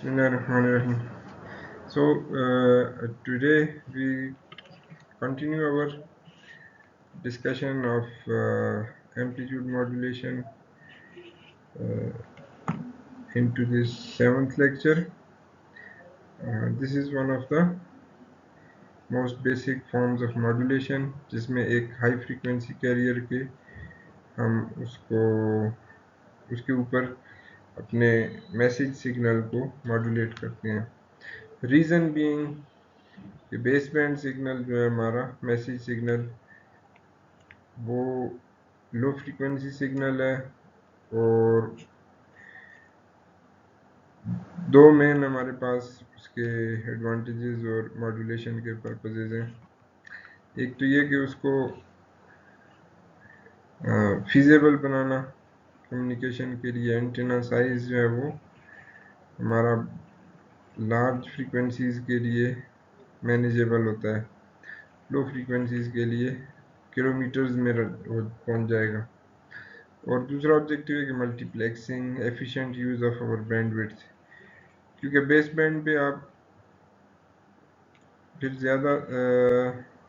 Bismillahirrahmanirrahim. So today we continue our discussion of amplitude modulation into this seventh lecture. This is one of the most basic forms of modulation जिसमें एक high frequency carrier के हम उसके ऊपर अपने message signal को modulate करते हैं. रीज़न बीइंग कि बेस बैंड सिग्नल जो है हमारा मैसेज सिग्नल वो लो फ्रीक्वेंसी सिग्नल है और दो मेन हमारे पास उसके एडवांटेजेस और मॉड्यूलेशन के पर्पसेस हैं. एक तो ये कि उसको फिजिबल बनाना कम्युनिकेशन के लिए. एंटीना साइज जो है वो हमारा लार्ज फ्रीक्वेंसीज के लिए मैनेजेबल होता है, लो फ्रीक्वेंसीज के लिए किलोमीटर्स में पहुंच जाएगा. और दूसरा ऑब्जेक्टिव है कि multiplexing, efficient use of our bandwidth, क्योंकि बेस बैंड पे आप फिर ज़्यादा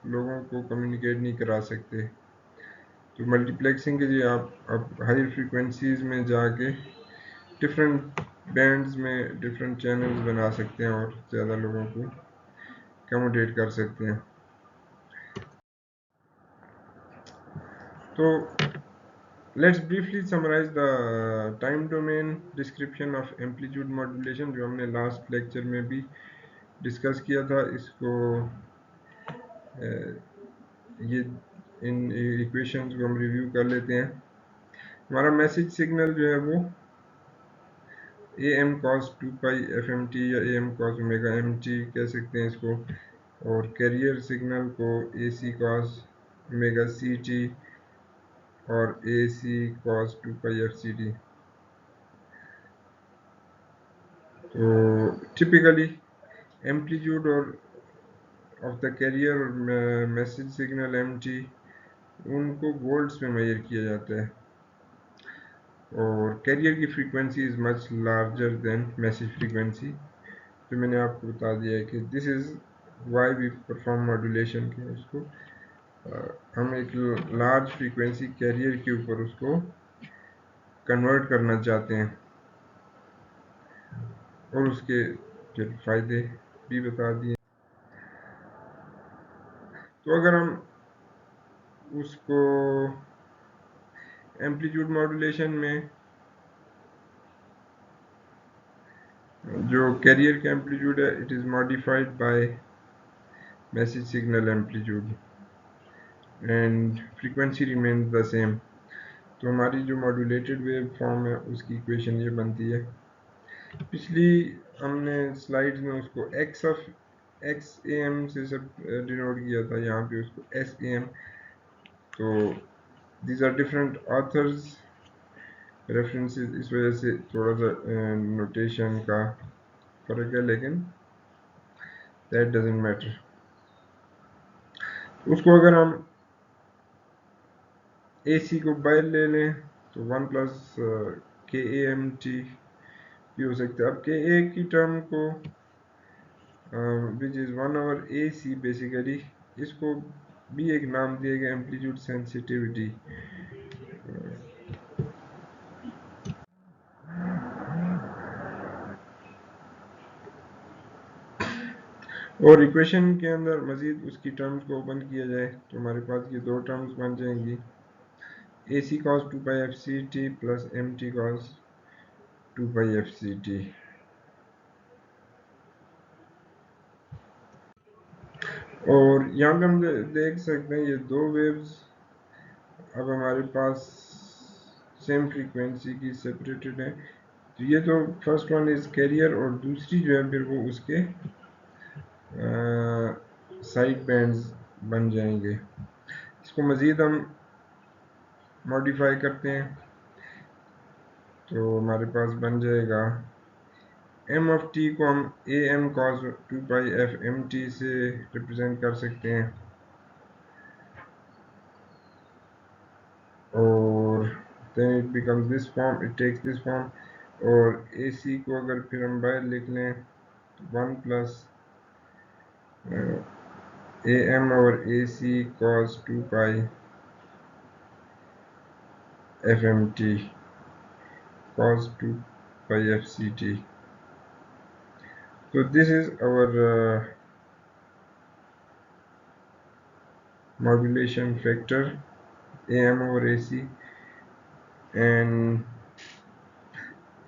लोगों को कम्युनिकेट नहीं करा सकते. तो मल्टीप्लेक्सिंग के लिए आप हाई फ्रीक्वेंसीज में जाके डिफरेंट बैंड्स में डिफरेंट चैनल्स बना सकते हैं और ज़्यादा लोगों को कमोडेट कर सकते हैं. तो let's briefly summarise the time domain description of amplitude modulation, जो हमने लास्ट लेक्चर में भी डिस्कस किया था. इसको ये इन इक्वेशंस को हम रिव्यू कर लेते हैं. हमारा मैसेज सिग्नल जो है वो am cos 2 pi fmt या am cos omega mt कह सकते हैं इसको, और कैरियर सिग्नल को ac cos omega ct और ac cos 2 pi fct. तो टिपिकली एम्पलीट्यूड और ऑफ द कैरियर और मैसेज सिग्नल mt उनको वोल्ट्स में मेजर किया जाता है, और कैरियर की frequency is much larger than message frequency. तो मैंने आपको बता दिया है कि this is why we perform modulation के उसको हम एक लार्ज फ्रीक्वेंसी कैरियर के ऊपर उसको कन्वर्ट करना चाहते हैं, और उसके फिर फ़ायदे भी बता दिए. तो अगर हम उसको एम्पलीट्यूड मॉड्यूलेशन में जो कैरियर का एम्पलीट्यूड है, it is modified by message signal amplitude and frequency remains the same. तो हमारी जो मॉड्यूलेटेड वेव फॉर्म है उसकी इक्वेशन ये बनती है. पिछली हमने स्लाइड्स में उसको x of x A M से सब डिनोट किया था, यहाँ पे उसको एस ए एम. तो these are different authors references, इस वजह से थोड़ा सा नोटेशन का फर्क है, लेकिन दैट डजंट मैटर. उसको अगर हम ए सी को बाय ले लें तो 1 प्लस के ए एम टी भी हो सकता है. अब के ए की टर्म को which is 1 over A C basically, इसको भी एक नाम दिया गया एम्पलीट्यूड सेंसिटिविटी. और इक्वेशन के अंदर मज़ीद उसकी टर्म्स को ओपन किया जाए तो हमारे पास ये दो टर्म्स बन जाएंगी, A C cos 2 pi F C T plus M T cos 2 pi F C T. और यहाँ पे हम देख सकते हैं ये दो वेव्स अब हमारे पास सेम फ्रीक्वेंसी की सेपरेटेड है. तो ये तो फर्स्ट वन इज कैरियर, और दूसरी जो है फिर वो उसके साइड बैंड्स बन जाएंगे. इसको मज़ीद हम मॉडिफाई करते हैं तो हमारे पास बन जाएगा एम ऑफ टी को हम A M cos 2 pi F M T से रिप्रेजेंट कर सकते हैं, और then it becomes this form, it takes this form. और ए सी को अगर फिर हम बाहर लिख लें तो 1 प्लस ए एम और A C cos 2 pi F M T cos 2 pi fct. So this is our modulation factor am over ac, and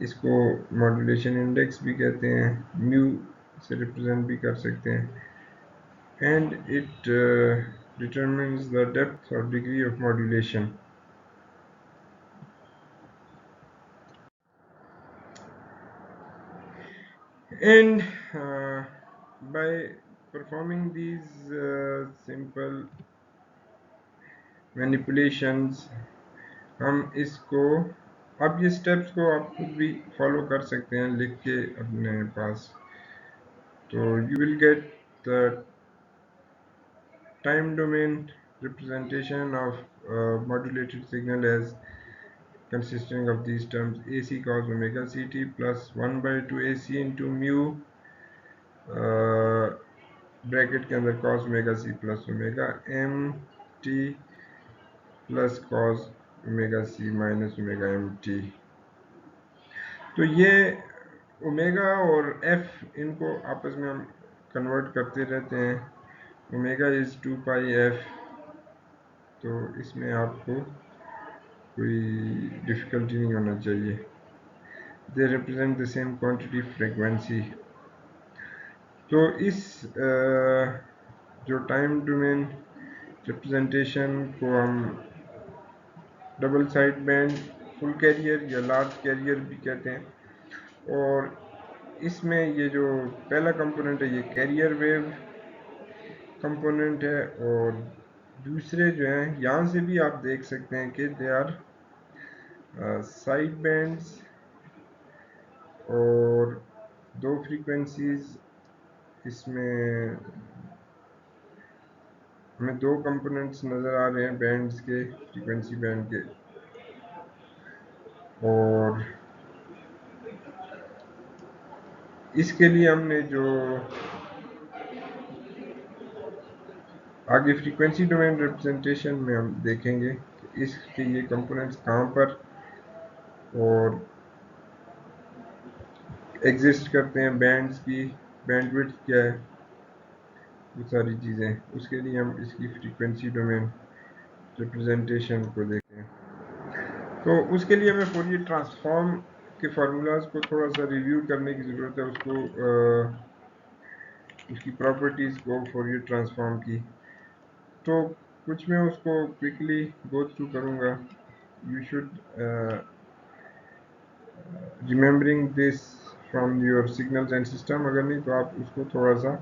इसको मॉड्यूलेशन इंडेक्स भी कहते हैं, म्यू से रिप्रेजेंट भी कर सकते हैं, and it determines the depth or degree of modulation. And by performing these simple manipulations, हम इसको, अब ये स्टेप्स को आप खुद भी फॉलो कर सकते हैं लिख के अपने पास. तो you will get the time domain representation of modulated signal as consisting of these terms AC cos omega ct plus 1 by 2 AC into mu bracket के अंदर cos omega c plus omega m t plus cos omega c minus omega m t. तो ये omega और F, इनको आपस में हम convert करते रहते हैं. ओमेगा इज 2 पाई एफ, तो इसमें आपको कोई डिफ़िकल्टी नहीं होना चाहिए. They represent the same quantity frequency. तो इस जो टाइम डोमेन रिप्रेजेंटेशन को हम double side band, full carrier या लार्ज कैरियर भी कहते हैं. और इसमें ये जो पहला कंपोनेंट है ये कैरियर वेव कंपोनेंट है, और दूसरे जो हैं यहाँ से भी आप देख सकते हैं कि दे आर साइड बैंड्स, और दो फ्रीक्वेंसीज इसमें हमें दो कंपोनेंट्स नज़र आ रहे हैं बैंड्स के, फ्रीक्वेंसी बैंड के. और इसके लिए हमने जो आगे फ्रीक्वेंसी डोमेन रिप्रेजेंटेशन में हम देखेंगे कि इसके ये कंपोनेंट्स कहाँ पर और एग्जिस्ट करते हैं, बैंड्स की बैंडविड्थ क्या है, वो सारी चीज़ें. उसके लिए हम इसकी फ्रीक्वेंसी डोमेन रिप्रेजेंटेशन को देखें. तो उसके लिए हमें फोरियर ट्रांसफॉर्म के फार्मूलाज को थोड़ा सा रिव्यू करने की ज़रूरत है, उसको उसकी प्रॉपर्टीज़ को फोरियर ट्रांसफॉर्म की. तो कुछ मैं उसको क्विकली गो थ्रू करूँगा. You should remembering this from your signals and system. अगर नहीं तो आप उसको थोड़ा सा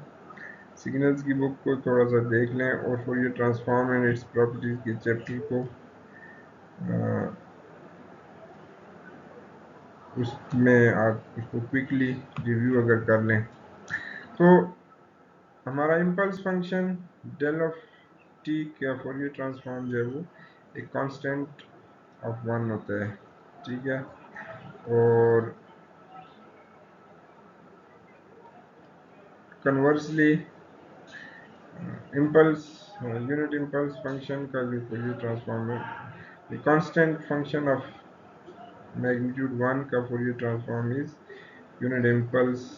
सिग्नल्स की बुक को थोड़ा सा देख लें, और Fourier transform and it's properties के चैप्टर को उसमें आप उसको क्विकली रिव्यू अगर कर लें. तो हमारा impulse function del of t का फोरियर ट्रांसफॉर्म जो है वो एक कांस्टेंट ऑफ 1 होता है, ठीक है. और conversely impulse unit impulse function का जो फोरियर ट्रांसफॉर्म है, कांस्टेंट फंक्शन ऑफ मैग्नीट्यूड 1 का Fourier transform is unit impulse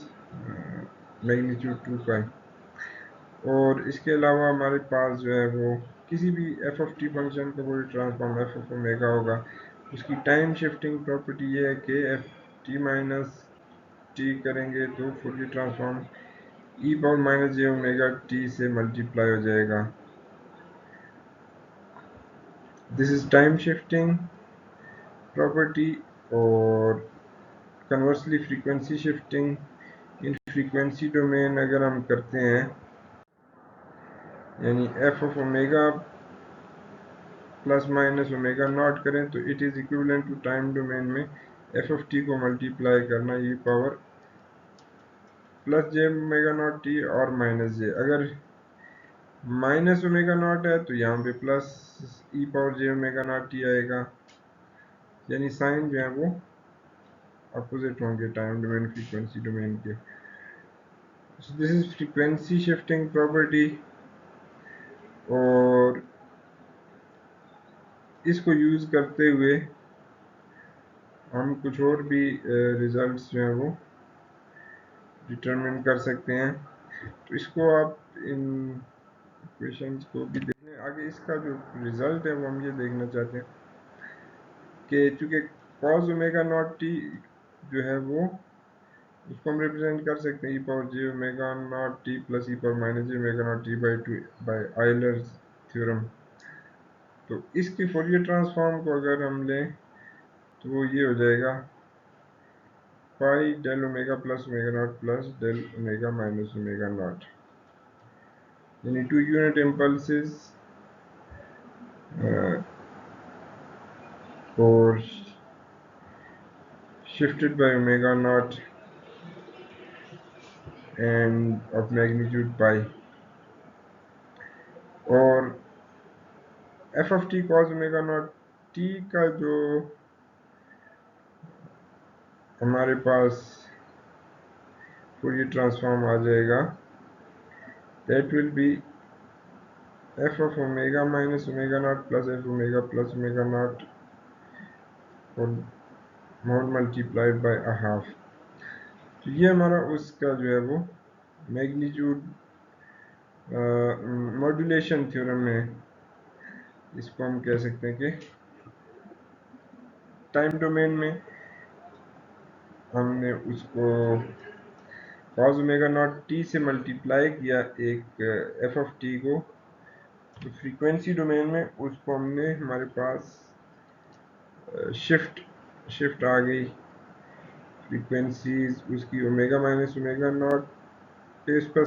magnitude 2 पाई. और इसके अलावा हमारे पास जो है वो किसी भी एफ ऑफ टी फंक्शन का Fourier transform F of omega होगा. उसकी टाइम शिफ्टिंग प्रॉपर्टी ये है कि एफ टी माइनस टी करेंगे तो Fourier transform E power minus J omega T से मल्टीप्लाई हो जाएगा. This is time shifting property. और conversely frequency shifting in frequency domain अगर हम करते हैं, यानी F of omega plus minus omega naught करें तो it is equivalent to time domain में एफ ऑफ टी को मल्टीप्लाई करना E power plus J omega naught T और माइनस जे. अगर माइनस ओमेगा नॉट है तो यहाँ पे प्लस ई पावर जे ओमेगा नॉट टी आएगा, यानी साइन जो है वो अपोजिट होंगे टाइम डोमेन फ्रीक्वेंसी डोमेन के. So this is frequency shifting property. और इसको यूज करते हुए हम कुछ और भी रिजल्ट्स जो हैं वो डिटरमिन कर सकते हैं. तो इसको आप इन इक्वेशंस को भी देखने आगे इसका जो रिजल्ट है वो हम ये देखना चाहते हैं कि चूंकि cos ओमेगा नॉट टी जो है वो उसको हम रिप्रेजेंट कर सकते हैं e power j omega naught T plus e power minus j omega naught T by 2 by Euler's theorem. तो इसकी फोरियर ट्रांसफॉर्म को अगर हम लें तो वो ये हो जाएगा pi del omega plus omega naught plus del omega minus omega naught, यानी 2 यूनिट इम्पल्सेस और shifted by omega naught and of magnitude pi. और f of t cos omega naught t का जो हमारे पास फूरियर ट्रांसफॉर्म आ जाएगा that will be f of omega minus omega naught plus f omega plus omega naught और mod multiplied by a half. तो ये हमारा उसका जो है वो मैग्नीट्यूड मॉड्यूलेशन थ्योरम में इसको हम कह सकते हैं कि टाइम डोमेन में हमने उसको cos ओमेगा नॉट टी से मल्टीप्लाई किया एक f ऑफ टी को, तो फ्रीक्वेंसी डोमेन में उसको हमने हमारे पास शिफ्ट आ गई फ्रीक्वेंसीज उसकी ओमेगा माइनस ओमेगा नॉट पे उसका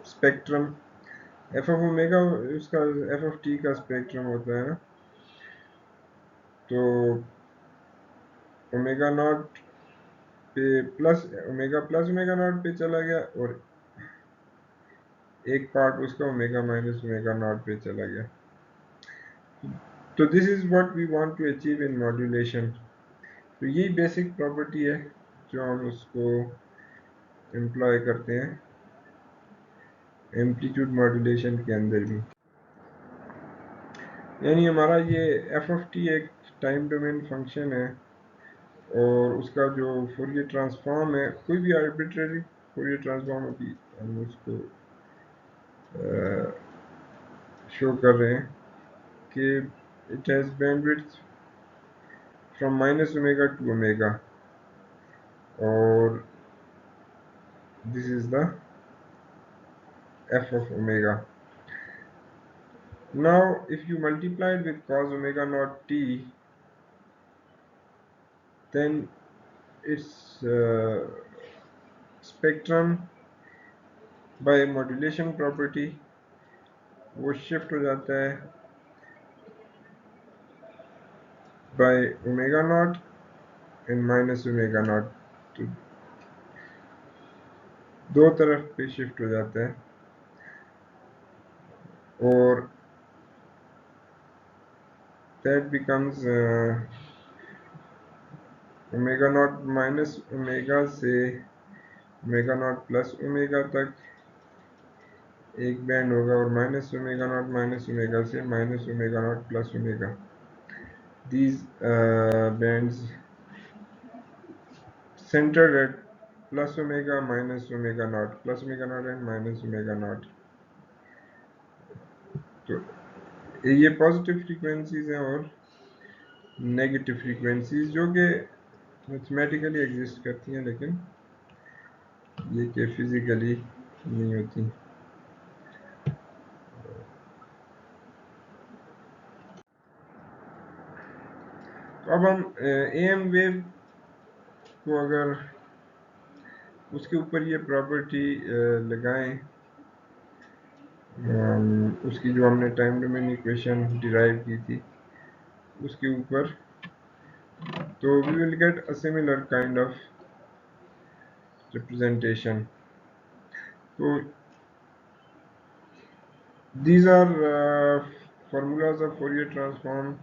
स्पेक्ट्रम एफ ऑफ ओमेगा उसका एफ ऑफ टी का स्पेक्ट्रम होता है ना, तो ओमेगा नॉट पे प्लस ओमेगा नॉट पे चला गया और एक पार्ट उसका ओमेगा माइनस ओमेगा नॉट पे चला गया. तो this is what we want to achieve in modulation. तो यही बेसिक प्रॉपर्टी है जो हम उसको एम्प्लॉय करते हैं एम्पलीट्यूड मॉड्यूलेशन के अंदर भी. यानी हमारा ये एफ ऑफ टी एक टाइम डोमेन फंक्शन है और उसका जो फोरियर ट्रांसफॉर्म है कोई भी आर्बिट्ररी फोरियर ट्रांसफॉर्म अभी हम उसको शो कर रहे हैं कि it has bandwidth from minus omega to omega और this is the f of omega. Now if you multiply it with cos omega naught t, then its spectrum by modulation property वो shift हो जाता है by omega naught and minus omega naught, तो दो तरफ पे shift हो जाता है और that becomes omega naught minus omega से ओमेगा नॉट प्लस ओमेगा तक एक बैंड होगा और माइनस ओमेगा से minus omega naught plus omega. These bands centered at plus omega minus omega naught, plus omega naught and minus omega naught. तो ये positive frequencies हैं और नेगेटिव फ्रीक्वेंसीज जो कि मैथमेटिकली एग्जिस्ट करती हैं लेकिन ये कि फिजिकली नहीं होती. तो अब हम एम वेव को अगर उसके ऊपर ये प्रॉपर्टी लगाएं उसकी जो हमने टाइम डोमेन इक्वेशन डिराइव की थी उसके ऊपर, तो we will get a similar kind of representation. So these are formulas of Fourier transform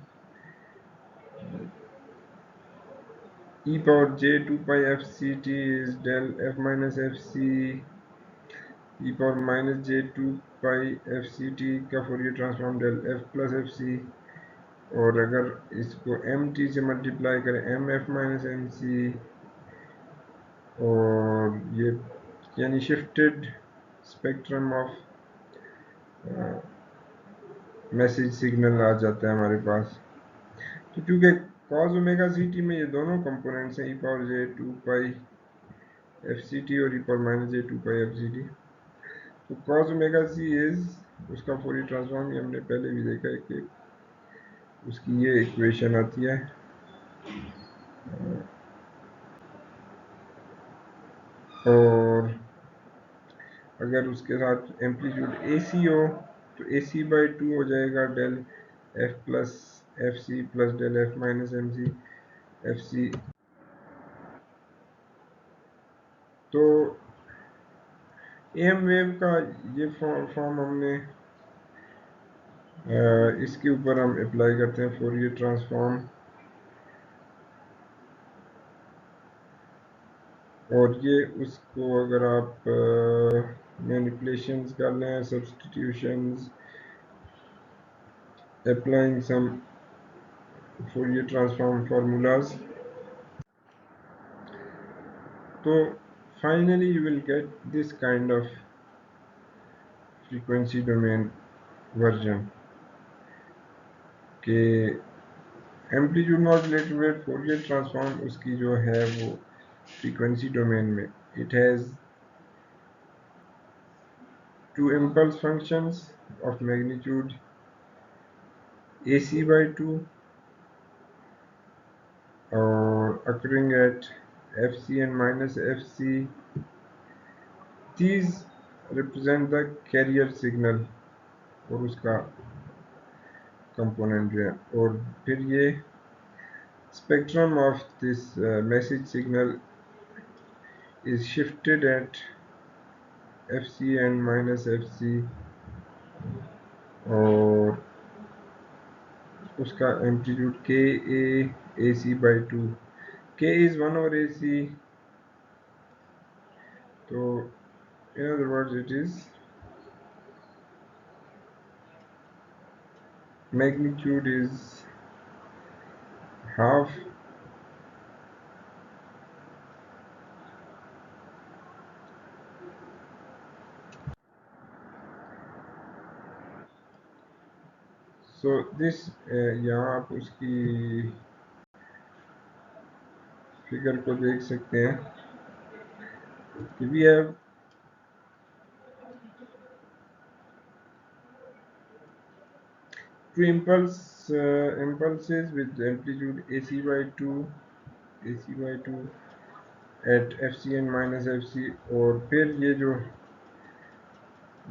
e power j 2 pi f c t is del f minus f c e power minus j 2 pi f c t का Fourier transform del f plus F C, और अगर इसको M T से multiply करें M F minus M C, और ये यानी shifted spectrum of message signal आ जाता है हमारे पास। तो क्योंकि cos ओमेगा सी टी में ये दोनों कंपोनेंट्स हैं, ई पावर जे 2 पाई एफ सी टी और ई पावर माइनस जे 2 पाई एफ सी टी, तो cos ओमेगा सी इज उसका फोरियर ट्रांसफॉर्म, ये हमने पहले भी देखा है कि उसकी ये इक्वेशन आती है, और अगर उसके साथ एम्पलीट्यूड ए सी हो तो ए सी बाई 2 हो जाएगा del F plus F C plus del F minus M C F C. तो एम वेव का ये फॉर्म हमने इसके ऊपर हम अप्लाई करते हैं फोरियर ट्रांसफॉर्म, और ये उसको अगर आप मैनिपुलेशंस कर लें, substitutions, applying some Fourier transform formulas, तो finally you will get this kind of frequency domain version के amplitude modulated wave Fourier transform उसकी जो है वो फ्रीक्वेंसी डोमेन में it has two impulse functions of magnitude AC by 2 or occurring at FC and minus FC. These represent the carrier signal और उसका component जो है, और फिर ये spectrum of this message signal is shifted at FC and minus FC, और उसका amplitude के ए सी बाई 2, के इज़ 1 over AC, तो in other words it is magnitude is half so this यहाँ आप उसकी फिगर को देख सकते हैं कि we have two impulses with amplitude AC by 2 at FC and minus FC, और फिर ये जो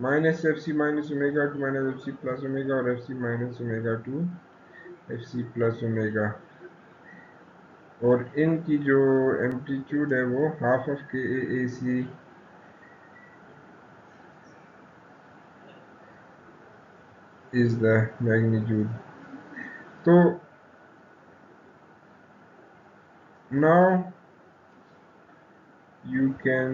minus F C minus omega to minus F C plus omega और F C minus omega to F C plus omega, और इनकी जो amplitude है वो half of K A C is the magnitude. तो now you can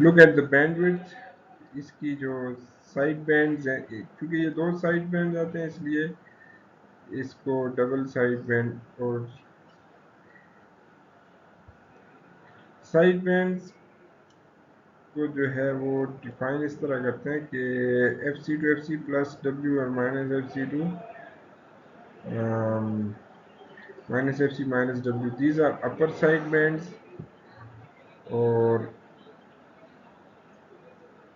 look at the bandwidth, इसकी जो side bands हैं, क्योंकि ये दो साइड बैंड आते हैं इसलिए इसको डबल साइड बैंड, और साइड बैंड्स को जो है वो डिफाइन इस तरह करते हैं कि F C to F C plus W और minus F C to minus F C minus W, these are upper side bands, और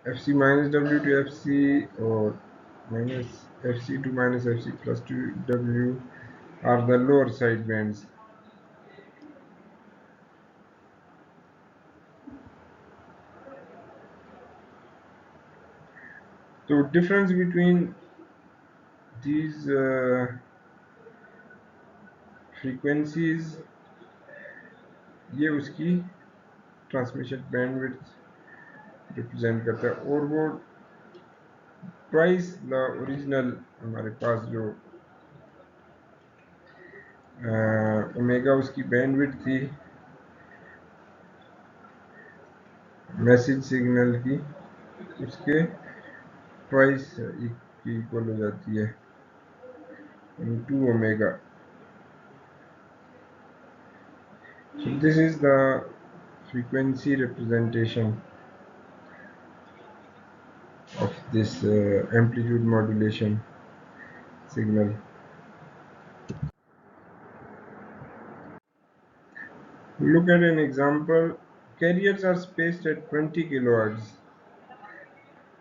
F C minus W to F C और minus F C to minus F C plus two W are the lower side bands. तो difference between these frequencies ये उसकी transmission bandwidth represent करता है, और वो twice the original हमारे पास जो ओमेगा उसकी बैंडविड्थ थी मैसेज सिग्नल की, उसके ट्वाइस की इक्वल हो जाती है into omega. So this is the frequency representation of this amplitude modulation signal. Look at an example. Carriers are spaced at 20 kilohertz.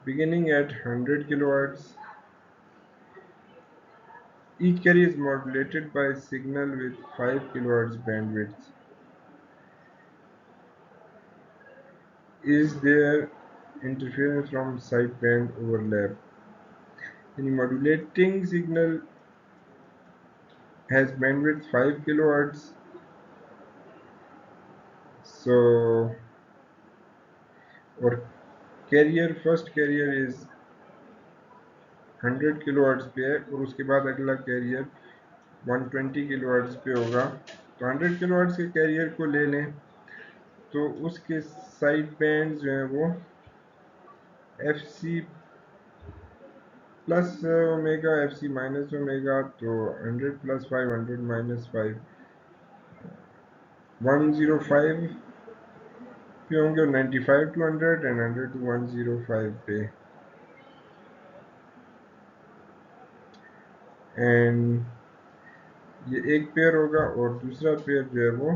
Beginning at 100 kilohertz, each carrier is modulated by a signal with 5 kilohertz bandwidth. Is there interference from sideband overlap? The modulating signal has bandwidth 5 kilohertz. So, or carrier, first carrier is 100 kilohertz पे है और उसके बाद अगला career 120 kilohertz पे होगा. तो 100 kilohertz के कैरियर को ले लें तो उसके साइड बैंड जो है वो F C plus omega F C minus omega, तो 100 प्लस 5 100 माइनस 5 105 पे होंगे और 95 टू 100 एंड 100 टू 105 पे. एंड ये एक पेयर होगा और दूसरा पेयर जो है वो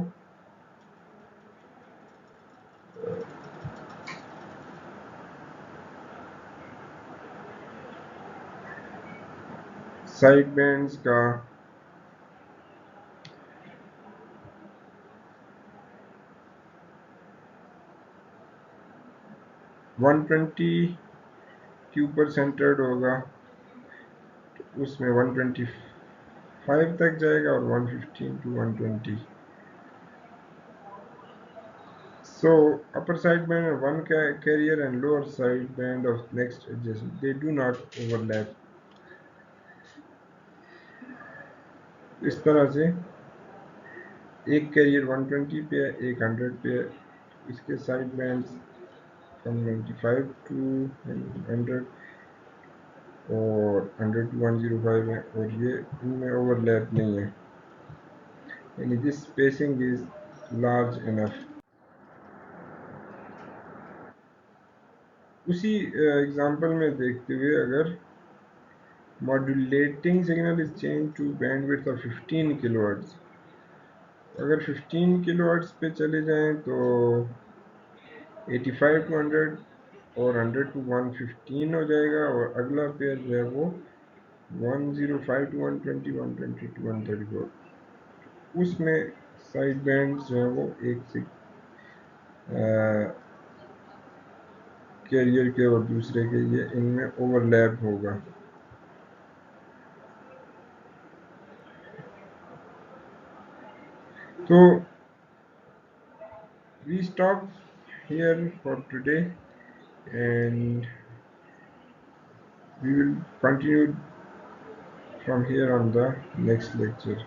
साइड बैंड्स का 120 के ऊपर सेंटर्ड होगा, तो उसमें 125 तक जाएगा और 115 to 120. So upper sideband of one carrier and lower sideband of next adjacent, they do not overlap. इस तरह से एक कैरियर 120 पे है, एक 100 पे है, इसके साइड बैंड्स फ्रॉम 95 टू 100 और 100 टू 105 है और ये इनमें ओवरलैप नहीं है, यानी this spacing is large enough. उसी एग्जांपल में देखते हुए अगर modulating signal is change to bandwidth of 15 kilohertz, अगर 15 किलोहर्ट्ज़ पे चले जाएं तो 85 टू 100 और 100 टू 115 हो जाएगा और अगला पेयर जो है वो 105 टू 120 120 टू 134. उसमें साइड बैंड जो है वो एक से कैरियर के और दूसरे के ये इनमें ओवरलैप होगा. तो we stop here for today and we will continue from here on the next lecture.